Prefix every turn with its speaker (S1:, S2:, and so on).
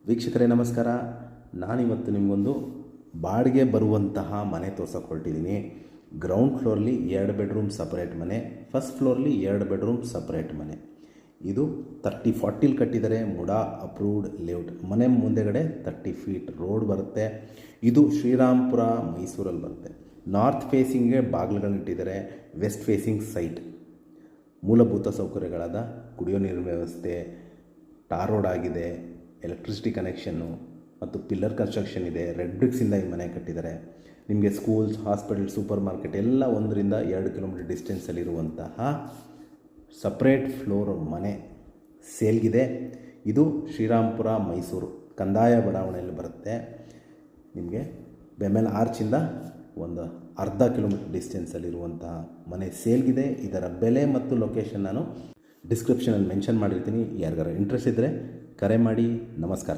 S1: ವೀಕ್ಷಕರೇ ನಮಸ್ಕಾರ. ನಾನಿವತ್ತು ನಿಮಗೊಂದು ಬಾಡಿಗೆ ಬರುವಂತಹ ಮನೆ ತೋರ್ಸೋಕೆ ಹೊರಟಿದ್ದೀನಿ. ಗ್ರೌಂಡ್ ಫ್ಲೋರ್ಲಿ 2 ಬೆಡ್ರೂಮ್ ಸಪ್ರೇಟ್ ಮನೆ, ಫಸ್ಟ್ ಫ್ಲೋರ್ಲಿ 2 ಬೆಡ್ರೂಮ್ ಸಪ್ರೇಟ್ ಮನೆ. ಇದು 30-40 ಕಟ್ಟಿದ್ದಾರೆ. MUDA approved layout. ಮನೆ ಮುಂದೆಗಡೆ 30 ಫೀಟ್ ರೋಡ್ ಬರುತ್ತೆ. ಇದು ಶ್ರೀರಾಮ್ಪುರ ಮೈಸೂರಲ್ಲಿ ಬರುತ್ತೆ. ನಾರ್ತ್ ಫೇಸಿಂಗ್ಗೆ ಬಾಗಿಲುಗಳನ್ನಿಟ್ಟಿದ್ದಾರೆ. West facing site. ಮೂಲಭೂತ ಸೌಕರ್ಯಗಳಾದ ಕುಡಿಯೋ ನೀರಿನ ವ್ಯವಸ್ಥೆ, ಟಾರ್ ರೋಡ್ ಆಗಿದೆ, ಎಲೆಕ್ಟ್ರಿಸಿಟಿ ಕನೆಕ್ಷನ್ನು ಮತ್ತು ಪಿಲ್ಲರ್ ಕನ್ಸ್ಟ್ರಕ್ಷನ್ ಇದೆ. ರೆಡ್ ಬ್ರಿಕ್ಸಿಂದ ಈ ಮನೆ ಕಟ್ಟಿದ್ದಾರೆ. ನಿಮಗೆ ಸ್ಕೂಲ್ಸ್, ಹಾಸ್ಪಿಟಲ್, ಸೂಪರ್ ಮಾರ್ಕೆಟ್ ಎಲ್ಲ 1-2 ಕಿಲೋಮೀಟರ್ ಡಿಸ್ಟೆನ್ಸಲ್ಲಿರುವಂತಹ ಸಪ್ರೇಟ್ ಫ್ಲೋರ್ ಮನೆ ಸೇಲ್ಗಿದೆ. ಇದು ಶ್ರೀರಾಮ್ಪುರ ಮೈಸೂರು ಕಂದಾಯ ಬಡಾವಣೆಯಲ್ಲಿ ಬರುತ್ತೆ. ನಿಮಗೆ ಬೆಮೆಲ್ ಆರ್ಚಿಂದ ಒಂದು ಅರ್ಧ ಕಿಲೋಮೀಟರ್ ಡಿಸ್ಟೆನ್ಸಲ್ಲಿರುವಂತಹ ಮನೆ ಸೇಲ್ಗಿದೆ. ಇದರ ಬೆಲೆ ಮತ್ತು ಲೊಕೇಶನ್ ನಾನು ಡಿಸ್ಕ್ರಿಪ್ಷನಲ್ಲಿ ಮೆನ್ಷನ್ ಮಾಡಿರ್ತೀನಿ. ಯಾರಿಗಾರ ಇಂಟ್ರೆಸ್ಟ್ ಇದ್ದರೆ ಕರೆ ಮಾಡಿ. ನಮಸ್ಕಾರ.